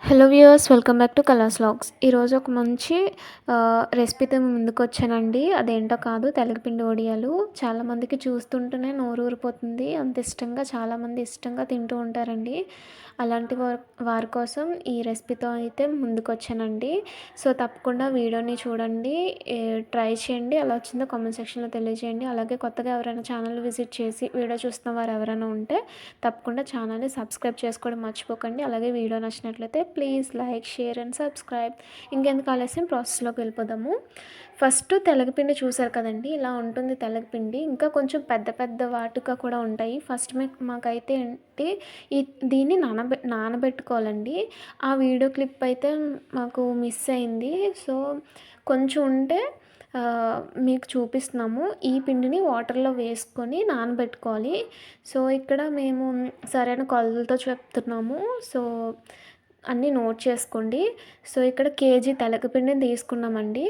Hello viewers, welcome back to colours vlogs. ఈరోజు ఒక మంచి రెసిపీతో మీ ముందుకొచ్చానండి. అదేంటో కాదు, తెలగపిండి వడియాలు. చాలామందికి చూస్తుంటేనే నోరు ఊరిపోతుంది. అంత ఇష్టంగా చాలామంది ఇష్టంగా తింటూ ఉంటారండి. అలాంటి వారి కోసం ఈ రెసిపీతో అయితే ముందుకొచ్చానండి. సో తప్పకుండా వీడియోని చూడండి, ట్రై చేయండి. ఎలా వచ్చిందో కామెంట్ సెక్షన్లో తెలియజేయండి. అలాగే కొత్తగా ఎవరైనా ఛానల్ విజిట్ చేసి వీడియో చూస్తున్న వారు ఎవరైనా ఉంటే తప్పకుండా ఛానల్ని సబ్స్క్రైబ్ చేసుకోవడం మర్చిపోకండి. అలాగే వీడియో నచ్చినట్లయితే please like, share and subscribe. ఇంకెందుకు ఆలస్యం, ప్రాసెస్లోకి వెళ్ళిపోదాము. ఫస్ట్ తెలగపిండి చూసారు కదండి, ఇలా ఉంటుంది తెలగపిండి. ఇంకా కొంచెం పెద్ద పెద్ద వాటిగా కూడా ఉంటాయి. ఫస్ట్ మాకైతే ఏంటి, దీన్ని నానబెట్టుకోవాలండి. ఆ వీడియో క్లిప్ అయితే మాకు మిస్ అయింది. సో కొంచెం ఉంటే మీకు చూపిస్తున్నాము. ఈ పిండిని వాటర్లో వేసుకొని నానబెట్టుకోవాలి. సో ఇక్కడ మేము సరైన కొలతలతో చెప్తున్నాము. సో అన్నీ నోట్ చేసుకోండి. సో ఇక్కడ కేజీ తెలగపిండిని తీసుకున్నామండి.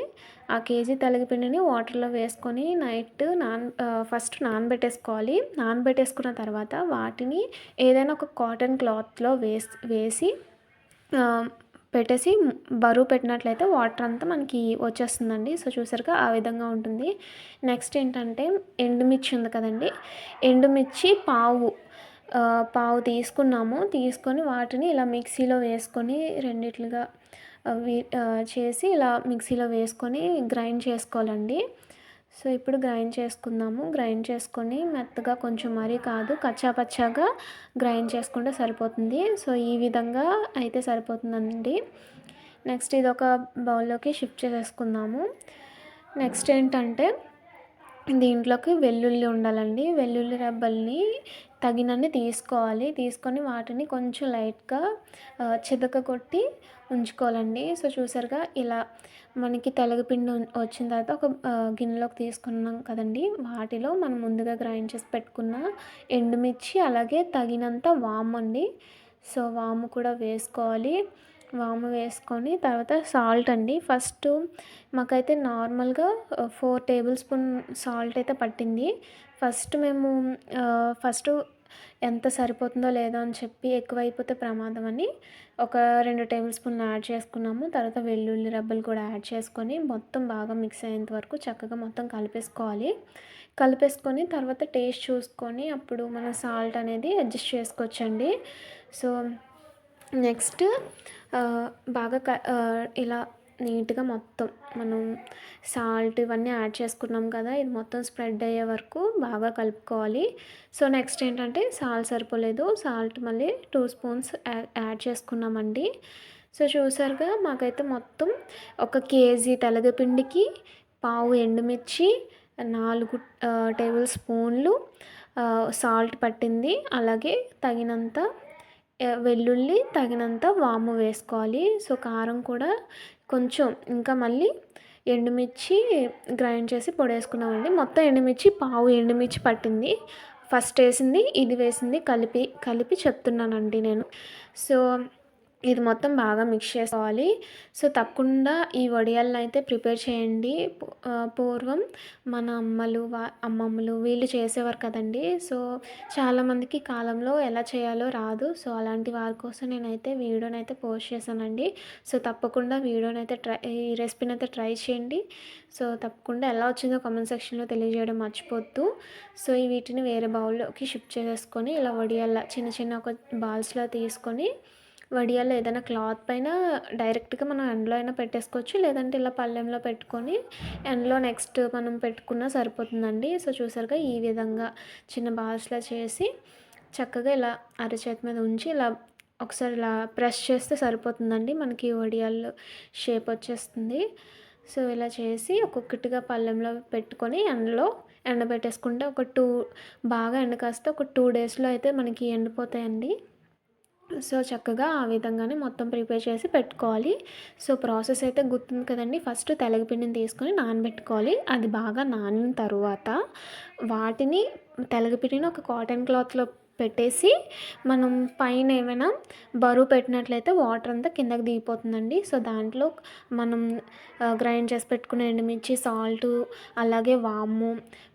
ఆ కేజీ తెలగపిండిని వాటర్లో వేసుకొని ఫస్ట్ నానబెట్టేసుకోవాలి. నానబెట్టేసుకున్న తర్వాత వాటిని ఏదైనా ఒక కాటన్ క్లాత్లో వేసి పెట్టేసి బరువు పెట్టినట్లయితే వాటర్ అంతా మనకి వచ్చేస్తుందండి. సో చూసారుగా, ఆ విధంగా ఉంటుంది. నెక్స్ట్ ఏంటంటే, ఎండుమిర్చి ఉంది కదండి, ఎండుమిర్చి పావు తీసుకొని వాటిని ఇలా మిక్సీలో వేసుకొని రెండిట్లుగా చేసి ఇలా మిక్సీలో వేసుకొని గ్రైండ్ చేసుకోవాలండి. సో ఇప్పుడు గ్రైండ్ చేసుకుందాము. గ్రైండ్ చేసుకొని మెత్తగా, కొంచెం మరీ కాదు, కచ్చాపచ్చాగా గ్రైండ్ చేసుకుంటే సరిపోతుంది. సో ఈ విధంగా అయితే సరిపోతుందండి. నెక్స్ట్ ఇది ఒక బౌల్లోకి షిఫ్ట్ చేసేసుకుందాము. నెక్స్ట్ ఏంటంటే, దీంట్లోకి వెల్లుల్లి ఉండాలండి. వెల్లుల్లి రెబ్బల్ని తగినన్ని తీసుకోవాలి. తీసుకొని వాటిని కొంచెం లైట్గా చితకగొట్టి ఉంచుకోవాలండి. సో చూసారుగా, ఇలా మనకి తెలగపిండి వచ్చిన తర్వాత ఒక గిన్నెలోకి తీసుకున్నాం కదండి, వాటిలో మనం ముందుగా గ్రైండ్ చేసి పెట్టుకున్న ఎండుమిర్చి, అలాగే తగినంత వాము అండి. సో వాము కూడా వేసుకోవాలి. వాము వేసుకొని తర్వాత సాల్ట్ అండి. ఫస్ట్ మాకైతే నార్మల్గా 4 టేబుల్ స్పూన్ సాల్ట్ అయితే పట్టింది. ఫస్ట్ ఎంత సరిపోతుందో లేదో అని చెప్పి, ఎక్కువైపోతే ప్రమాదం అని ఒక 2 టేబుల్ స్పూన్లు యాడ్ చేసుకున్నాము. తర్వాత వెల్లుల్లి రెబ్బలు కూడా యాడ్ చేసుకొని మొత్తం బాగా మిక్స్ అయ్యేంత వరకు చక్కగా మొత్తం కలిపేసుకొని తర్వాత టేస్ట్ చూసుకొని అప్పుడు మన సాల్ట్ అనేది అడ్జస్ట్ చేసుకోవచ్చండి. సో నెక్స్ట్ బాగా ఇలా నీట్గా మొత్తం మనం సాల్ట్ ఇవన్నీ యాడ్ చేసుకున్నాం కదా, ఇది మొత్తం స్ప్రెడ్ అయ్యే వరకు బాగా కలుపుకోవాలి. సో నెక్స్ట్ ఏంటంటే, సాల్ట్ సరిపోలేదు, సాల్ట్ మళ్ళీ 2 స్పూన్స్ యాడ్ చేసుకున్నామండి. సో చూసారుగా, మాకైతే మొత్తం ఒక కేజీ తెలగపిండికి పావు ఎండుమిర్చి, 4 టేబుల్ స్పూన్లు సాల్ట్ పట్టింది. అలాగే తగినంత వెల్లుల్లి, తగినంత వాము వేసుకోవాలి. సో కారం కూడా కొంచెం, ఇంకా మళ్ళీ ఎండుమిర్చి గ్రైండ్ చేసి పొడేసుకున్నామండి. మొత్తం పావు ఎండుమిర్చి పట్టింది. ఫస్ట్ వేసింది, ఇది వేసింది, కలిపి చెప్తున్నానండి నేను. సో ఇది మొత్తం బాగా మిక్స్ చేసుకోవాలి. సో తప్పకుండా ఈ వడియాలను అయితే ప్రిపేర్ చేయండి. పూర్వం మన అమ్మమ్మలు వీళ్ళు చేసేవారు కదండి. సో చాలామందికి కాలంలో ఎలా చేయాలో రాదు. సో అలాంటి వారి కోసం నేనైతే వీడియోని అయితే పోస్ట్ చేశానండి. సో తప్పకుండా ఈ రెసిపీని అయితే ట్రై చేయండి. సో తప్పకుండా ఎలా వచ్చిందో కామెంట్ సెక్షన్లో తెలియజేయడం మర్చిపోద్దు. సో వీటిని వేరే బౌల్లోకి షిఫ్ట్ చేసేసుకొని, ఇలా వడియాల చిన్న చిన్న ఒక బాల్స్లో తీసుకొని, వడియాలు ఏదైనా క్లాత్ పైన డైరెక్ట్గా మనం ఎండలో అయినా పెట్టేసుకోవచ్చు, లేదంటే ఇలా పళ్ళెంలో పెట్టుకొని ఎండలో నెక్స్ట్ మనం పెట్టుకున్నా సరిపోతుందండి. సో చూసారుగా, ఈ విధంగా చిన్న బాల్స్లా చేసి చక్కగా ఇలా అరచేతి మీద ఉంచి ఇలా ఒకసారి ఇలా ప్రెస్ చేస్తే సరిపోతుందండి, మనకి వడియాలు షేప్ వచ్చేస్తుంది. సో ఇలా చేసి ఒక్కొక్కటిగా పళ్ళెంలో పెట్టుకొని ఎండబెట్టేసుకుంటే బాగా ఎండ కాస్తే ఒక 2 డేస్లో అయితే మనకి ఎండిపోతాయండి. సో చక్కగా ఆ విధంగానే మొత్తం ప్రిపేర్ చేసి పెట్టుకోవాలి. సో ప్రాసెస్ అయితే గుర్తుంది కదండి. ఫస్ట్ తెలగపిండిని తీసుకొని నానబెట్టుకోవాలి. అది బాగా నానిన తర్వాత వాటిని తెలగపిండిని ఒక కాటన్ క్లాత్లో పెట్టేసి, మనం పైన ఏమైనా బరువు పెట్టినట్లయితే వాటర్ అంతా కిందకి దిగిపోతుందండి. సో దాంట్లో మనం గ్రైండ్ చేసి పెట్టుకున్న ఎండుమిర్చి, సాల్టు, అలాగే వాము,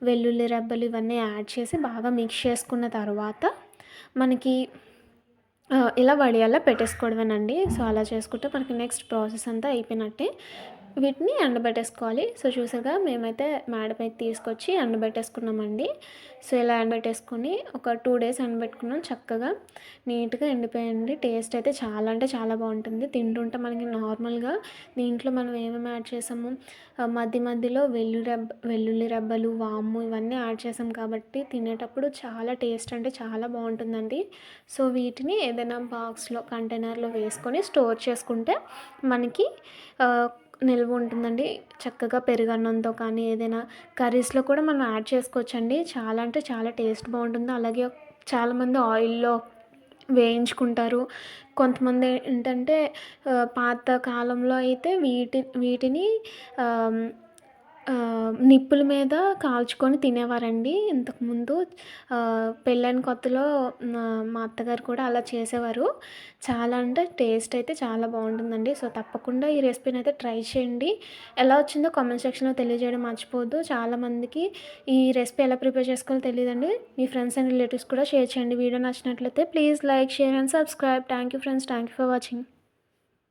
వెల్లుల్లి రెబ్బలు ఇవన్నీ యాడ్ చేసి బాగా మిక్స్ చేసుకున్న తర్వాత మనకి ఇలా వడియాల్లో పెట్టేసుకోవడమేనండి. సో, అలా చేసుకుంటే మనకి నెక్స్ట్ ప్రాసెస్ అంతా అయిపోయినట్టే. వీటిని ఎండబెట్టేసుకోవాలి. సో, చూసారుగా మేమైతే మేడ పైకి తీసుకొచ్చి ఎండబెట్టేసుకున్నామండి. సో, ఇలా ఎండబెట్టేసుకొని ఒక 2 డేస్ ఎండబెట్టుకున్నాం చక్కగా. నీట్‌గా ఎండిపోయాయండి. టేస్ట్ అయితే చాలా అంటే చాలా బావుంటుంది. తింటుంటే మనకి నార్మల్‌గా దీంట్లో మనం ఏమేమి యాడ్ చేసాము, మధ్య మధ్యలో వెల్లుల్లి రెబ్బలు, వాము ఇవన్నీ యాడ్ చేసాం కాబట్టి తినేటప్పుడు చాలా టేస్ట్ అంటే చాలా బావుంటుందండి. సో, వీటిని ఏదైనా బాక్స్‌లో, కంటైనర్‌లో వేసుకొని స్టోర్ చేసుకుంటే మనకి ఆహ్, నిల్వ ఉంటుందండి. చక్కగా పెరుగన్నంతో కానీ, ఏదైనా కర్రీస్‌లో కూడా మనం యాడ్ చేసుకోవచ్చండి. చాలా అంటే చాలా టేస్ట్ బావుంటుంది. అలాగే చాలామంది ఆయిల్‌లో వేయించుకుంటారు. కొంతమంది ఏంటంటే పాత కాలంలో అయితే వీటిని ఆహ్, నిప్పుల మీద కాల్చుకొని తినేవారండి ఇంతకుముందు. పెళ్ళైన కొత్తలో మా అత్తగారు కూడా అలా చేసేవారు. చాలా అంటే టేస్ట్ అయితే చాలా బావుంటుందండి. సో, తప్పకుండా ఈ రెసిపీనైతే ట్రై చేయండి. ఎలా వచ్చిందో కామెంట్ సెక్షన్‌లో తెలియజేయడం మర్చిపోవద్దు. చాలామందికి ఈ రెసిపీ ఎలా ప్రిపేర్ చేసుకోవాలో తెలీదండి. మీ ఫ్రెండ్స్ అండ్ రిలేటివ్స్ కూడా షేర్ చేయండి. వీడియో నచ్చినట్లయితే please like, share and subscribe. Thank you friends. Thank you for watching.